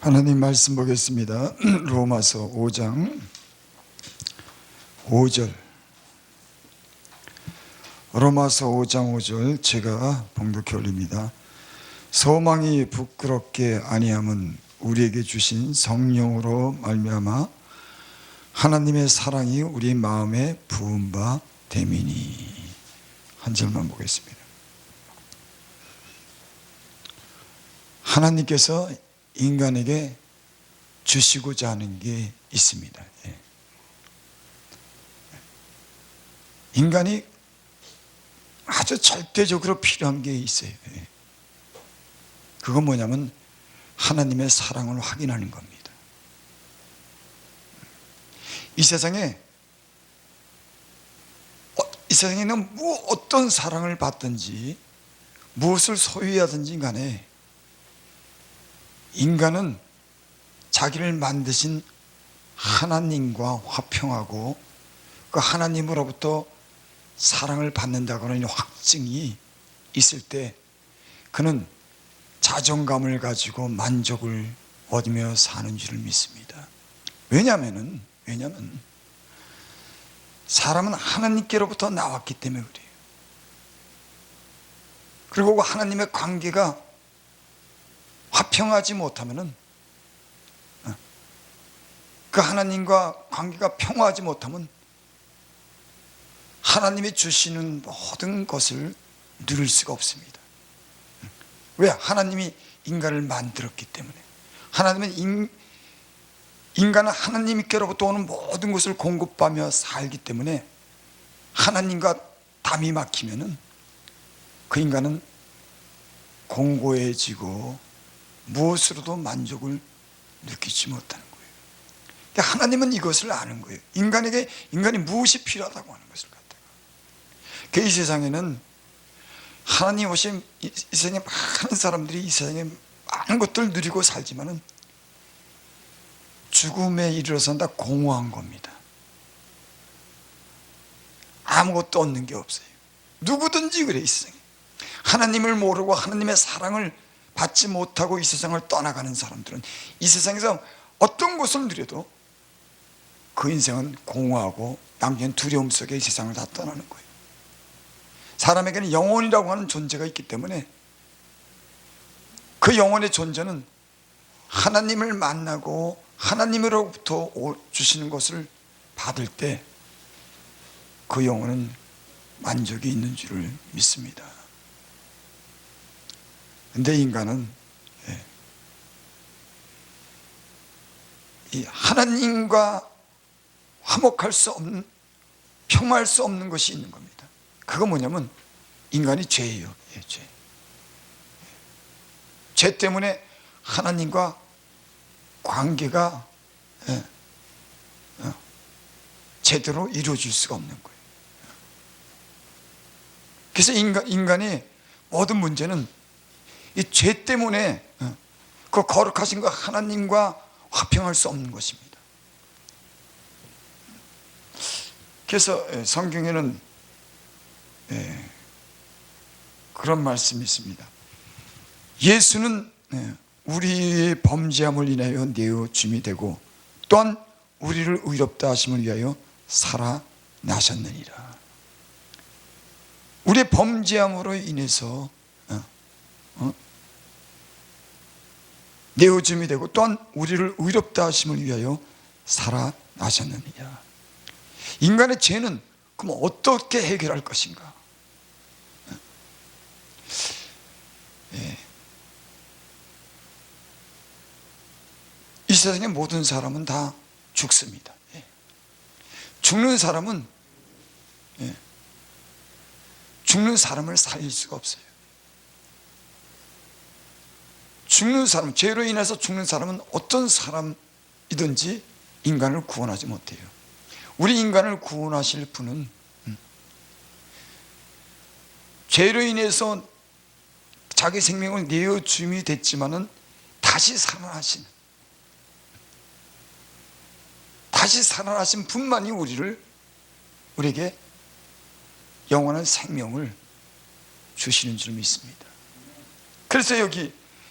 하나님 말씀 보겠습니다. 로마서 5장 5절. 로마서 5장 5절 제가 봉독해 올립니다. 소망이 부끄럽게 아니함은 우리에게 주신 성령으로 말미암아 하나님의 사랑이 우리 마음에 부은 바 됨이니. 한 절만 보겠습니다. 하나님께서 인간에게 주시고자 하는 게 있습니다. 인간이 아주 절대적으로 필요한 게 있어요. 그건 뭐냐면 하나님의 사랑을 확인하는 겁니다. 이 세상에는 어떤 사랑을 받든지 무엇을 소유하든지 간에 인간은 자기를 만드신 하나님과 화평하고 그 하나님으로부터 사랑을 받는다고는 확증이 있을 때 그는 자존감을 가지고 만족을 얻으며 사는 줄을 믿습니다. 왜냐하면 사람은 하나님께로부터 나왔기 때문에 그래요. 그리고 그 하나님의 관계가 화평하지 못하면은, 그 하나님과 관계가 평화하지 못하면 하나님이 주시는 모든 것을 누릴 수가 없습니다. 왜? 하나님이 인간을 만들었기 때문에. 인간은 하나님께로부터 오는 모든 것을 공급하며 살기 때문에 하나님과 담이 막히면은 그 인간은 공고해지고 무엇으로도 만족을 느끼지 못하는 거예요. 그러니까 하나님은 이것을 아는 거예요. 인간이 무엇이 필요하다고 하는 것을 갖다가. 그 이 세상에는 하나님 오신 이 세상에 많은 사람들이 이 세상에 많은 것들을 누리고 살지만은 죽음에 이르러서는 다 공허한 겁니다. 아무것도 얻는 게 없어요. 누구든지 그래. 이 세상에 하나님을 모르고 하나님의 사랑을 받지 못하고 이 세상을 떠나가는 사람들은 이 세상에서 어떤 것을 누려도 그 인생은 공허하고 남겨진 두려움 속에 이 세상을 다 떠나는 거예요. 사람에게는 영혼이라고 하는 존재가 있기 때문에 그 영혼의 존재는 하나님을 만나고 하나님으로부터 주시는 것을 받을 때 그 영혼은 만족이 있는 줄을 믿습니다. 근데 인간은 이 하나님과 화목할 수 없는, 평화할 수 없는 것이 있는 겁니다. 그거 뭐냐면 인간이 죄예요. 죄 때문에 하나님과 관계가 제대로 이루어질 수가 없는 거예요. 그래서 인간의 모든 문제는 이 죄 때문에 그 거룩하신 그 하나님과 화평할 수 없는 것입니다. 그래서 성경에는 그런 말씀이 있습니다. 예수는 우리의 범죄함을 인하여 내어줌이 되고 또한 우리를 의롭다 하심을 위하여 살아나셨느니라. 우리의 범죄함으로 인해서 내어줌이 되고 또한 우리를 의롭다 하심을 위하여 살아나셨느니라. 인간의 죄는 그럼 어떻게 해결할 것인가? 이 세상의 모든 사람은 다 죽습니다. 죽는 사람은 죽는 사람을 살릴 수가 없어요. 죽는 사람, 죄로 인해서 죽는 사람은 어떤 사람이든지 인간을 구원하지 못해요. 우리 인간을 구원하실 분은 죄로 인해서 자기 생명을 내어줌이 됐지만은 다시 살아나신 분만이 우리에게 영원한 생명을 주시는 줄 믿습니다. 그래서 여기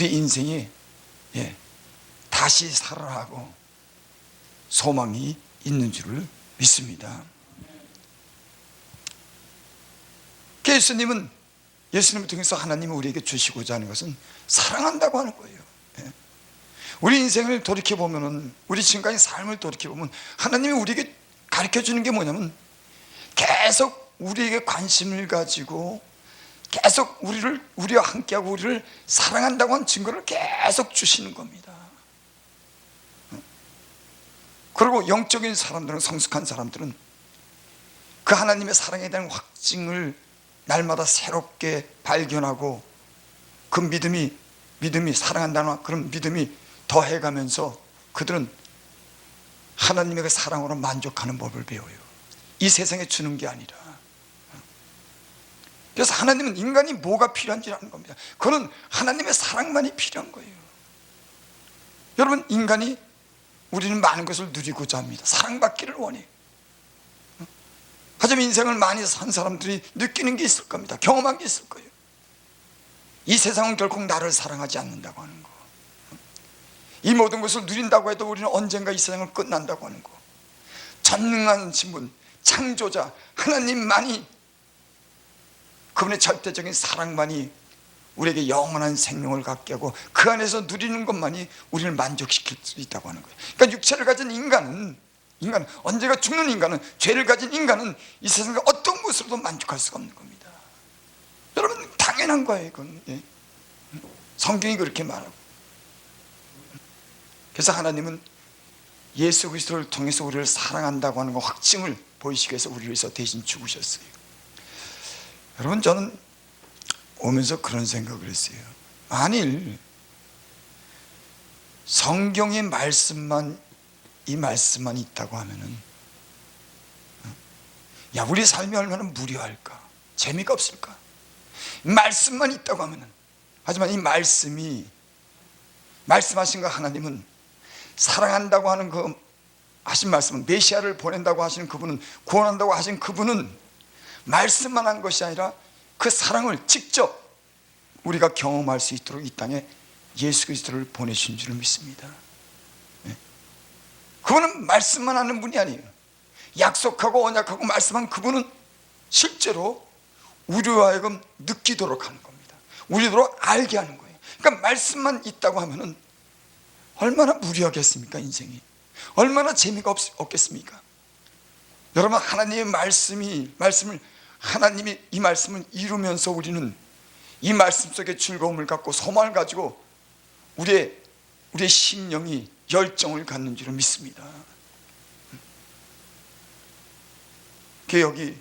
우리 인생이 다시 살아나고 소망이 있는 줄을 믿습니다. 예수님을 통해서 하나님이 우리에게 주시고자 하는 것은 사랑한다고 하는 거예요. 우리 인생을 돌이켜보면, 우리 지금까지 삶을 돌이켜보면 하나님이 우리에게 가르쳐주는 게 뭐냐면 계속 우리에게 관심을 가지고 계속 우리와 함께하고 우리를 사랑한다고 하는 증거를 계속 주시는 겁니다. 그리고 영적인 사람들은, 성숙한 사람들은 그 하나님의 사랑에 대한 확증을 날마다 새롭게 발견하고 그 믿음이 사랑한다는 그런 믿음이 더해가면서 그들은 하나님의 그 사랑으로 만족하는 법을 배워요. 이 세상에 주는 게 아니라. 그래서 하나님은 인간이 뭐가 필요한지 아는 겁니다. 그건 하나님의 사랑만이 필요한 거예요. 여러분, 우리는 많은 것을 누리고자 합니다. 사랑받기를 원해요. 하지만 인생을 많이 산 사람들이 느끼는 게 있을 겁니다. 경험한 게 있을 거예요. 이 세상은 결국 나를 사랑하지 않는다고 하는 거. 이 모든 것을 누린다고 해도 우리는 언젠가 이 세상을 끝난다고 하는 거. 전능한 신분, 창조자 하나님만이, 그분의 절대적인 사랑만이 우리에게 영원한 생명을 갖게 하고 그 안에서 누리는 것만이 우리를 만족시킬 수 있다고 하는 거예요. 그러니까 육체를 가진 인간은 언제가 죽는 인간은, 죄를 가진 인간은 이 세상에 어떤 것으로도 만족할 수가 없는 겁니다. 여러분, 당연한 거예요. 이건 성경이 그렇게 말하고. 그래서 하나님은 예수 그리스도를 통해서 우리를 사랑한다고 하는 거 확증을 보이시기 위해서 우리를 위해서 대신 죽으셨어요. 여러분, 저는 오면서 그런 생각을 했어요. 만일 성경의 이 말씀만 있다고 하면은, 우리 삶이 얼마나 무료할까, 재미가 없을까. 말씀만 있다고 하면은, 하지만 이 말씀하신 거, 하나님은 사랑한다고 하는 그 하신 말씀은, 메시아를 보낸다고 하시는 그분은, 구원한다고 하신 그분은 말씀만 한 것이 아니라 그 사랑을 직접 우리가 경험할 수 있도록 이 땅에 예수 그리스도를 보내신 줄을 믿습니다. 그분은 말씀만 하는 분이 아니에요. 약속하고 언약하고 말씀한 그분은 실제로 우리로 하여금 느끼도록 하는 겁니다. 우리로 알게 하는 거예요. 그러니까 말씀만 있다고 하면은 얼마나 무료하겠습니까? 인생이 얼마나 재미가 없겠습니까? 여러분, 하나님의 하나님이 이 말씀을 이루면서 우리는 이 말씀 속에 즐거움을 갖고 소망을 가지고 우리의 심령이 열정을 갖는 줄을 믿습니다. 여기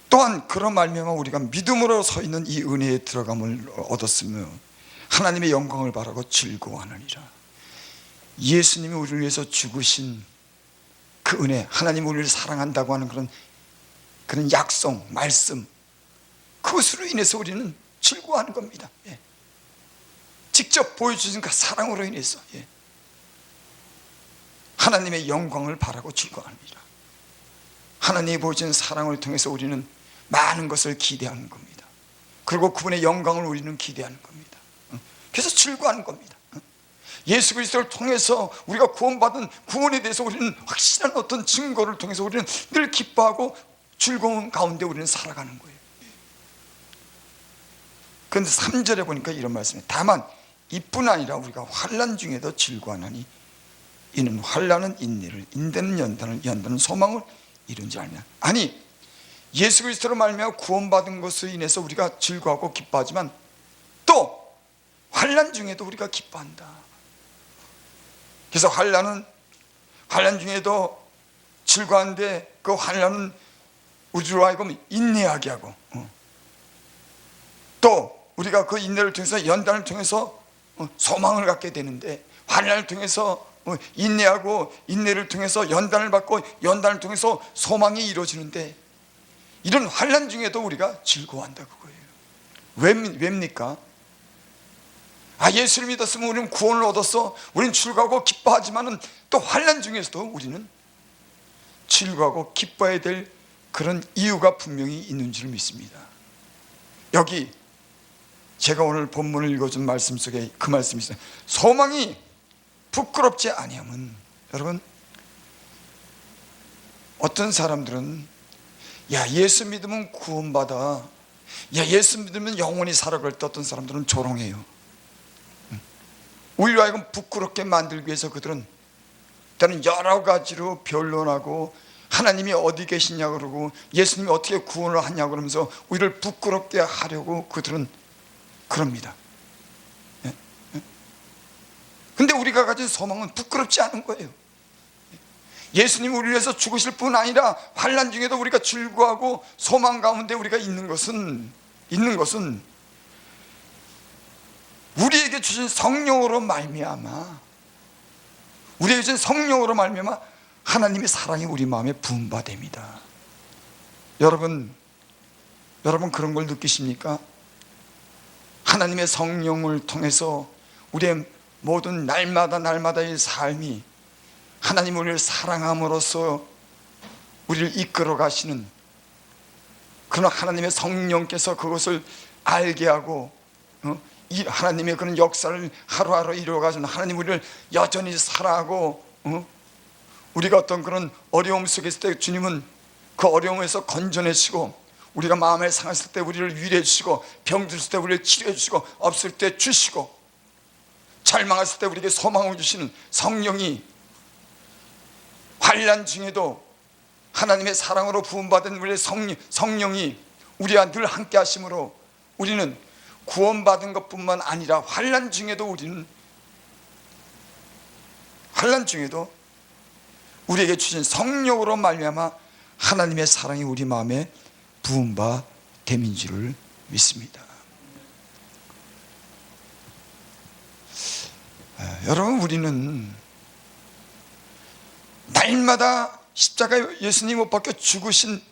또한 그런 말미암아 우리가 믿음으로 서 있는 이 은혜에 들어감을 얻었으며 하나님의 영광을 바라고 즐거워하느니라. 예수님이 우리를 위해서 죽으신 그 은혜, 하나님이 우리를 사랑한다고 하는 그런 약속, 말씀, 그것으로 인해서 우리는 즐거워하는 겁니다. 직접 보여주신 그 사랑으로 인해서 하나님의 영광을 바라고 즐거워합니다. 하나님이 보여주신 사랑을 통해서 우리는 많은 것을 기대하는 겁니다. 그리고 그분의 영광을 우리는 기대하는 겁니다. 그래서 즐거워하는 겁니다. 예수 그리스도를 통해서 우리가 구원받은 구원에 대해서 우리는 확실한 어떤 증거를 통해서 우리는 늘 기뻐하고 즐거운 가운데 우리는 살아가는 거예요. 그런데 3절에 보니까 이런 말씀이에요. 다만 이뿐 아니라 우리가 환난 중에도 즐거워하나니 이는 환난은 인내를, 인내는 연단을, 연단은 소망을 이룬 줄 알면. 아니, 예수 그리스도로 말미암아 구원받은 것으로 인해서 우리가 즐거워하고 기뻐하지만 또 환난 중에도 우리가 기뻐한다. 그래서 환난 중에도 즐거운데 그 환난은 우리로 하여금 인내하게 하고 또 우리가 그 인내를 통해서 연단을 통해서 소망을 갖게 되는데, 환난을 통해서 인내하고 인내를 통해서 연단을 받고 연단을 통해서 소망이 이루어지는데, 이런 환난 중에도 우리가 즐거워한다 그거예요. 왜입니까? 예수를 믿었으면 우리는 구원을 얻었어, 우리는 즐거워하고 기뻐하지만은 또 환난 중에서도 우리는 즐거워하고 기뻐해야 될 그런 이유가 분명히 있는 줄 믿습니다. 여기 제가 오늘 본문을 읽어준 말씀 속에 그 말씀이 있어요. 소망이 부끄럽지 아니하면, 여러분, 어떤 사람들은 야, 예수 믿으면 구원받아, 야, 예수 믿으면 영원히 살아, 그럴 때 어떤 사람들은 조롱해요. 우리로 하여금 부끄럽게 만들기 위해서 그들은 때는 여러 가지로 변론하고 하나님이 어디 계시냐 그러고 예수님이 어떻게 구원을 하냐 그러면서 우리를 부끄럽게 하려고 그들은 그럽니다. 근데 우리가 가진 소망은 부끄럽지 않은 거예요. 예수님이 우리를 위해서 죽으실 뿐 아니라 환난 중에도 우리가 즐거워하고 소망 가운데 우리가 있는 것은 우리에게 주신 성령으로 말미암아, 우리에게 주신 성령으로 말미암아 하나님의 사랑이 우리 마음에 부음받습니다. 여러분 그런 걸 느끼십니까? 하나님의 성령을 통해서 우리의 모든 날마다의 삶이 하나님 우리를 사랑함으로써 우리를 이끌어 가시는 그런 하나님의 성령께서 그것을 알게 하고 하나님의 그런 역사를 하루하루 이루어가시는 하나님, 우리를 여전히 사랑하고 우리가 어떤 그런 어려움 속에 있을 때 주님은 그 어려움에서 건져내시고, 우리가 마음에 상했을 때 우리를 위로해 주시고, 병들었을 때 우리를 치료해 주시고, 없을 때 주시고, 절망했을 때 우리에게 소망을 주시는 성령이 환난 중에도 하나님의 사랑으로 부음받은 우리의 성령이 우리와 늘 함께 하심으로 우리는 구원받은 것뿐만 아니라 환난 중에도 우리에게 주신 성령으로 말미암아 하나님의 사랑이 우리 마음에 부음받음인 줄을 믿습니다. 여러분, 우리는 날마다 십자가에 예수님 못 박혀 죽으신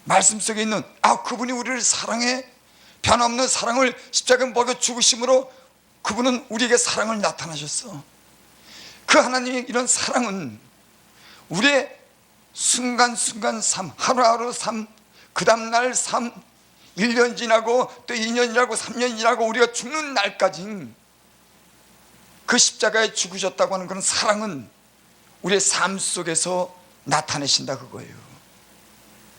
말씀 속에 있는 그분이 우리를 사랑해 변함없는 사랑을 십자가에 못 박혀 죽으심으로 그분은 우리에게 사랑을 나타나셨어. 그 하나님의 이런 사랑은 우리의 순간순간 삶, 하루하루 삶, 그 다음날 삶, 1년 지나고 또 2년 지나고 3년 지나고 우리가 죽는 날까지 그 십자가에 죽으셨다고 하는 그런 사랑은 우리의 삶 속에서 나타내신다 그거예요.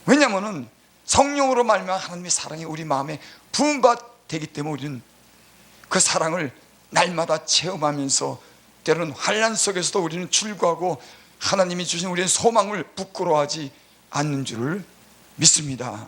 왜냐하면 성령으로 말미암아 하나님의 사랑이 우리 마음에 부음받되기 때문에 우리는 그 사랑을 날마다 체험하면서 때로는 환난 속에서도 우리는 즐거워하고 하나님이 주신 우리의 소망을 부끄러워하지 않는 줄을 믿습니다.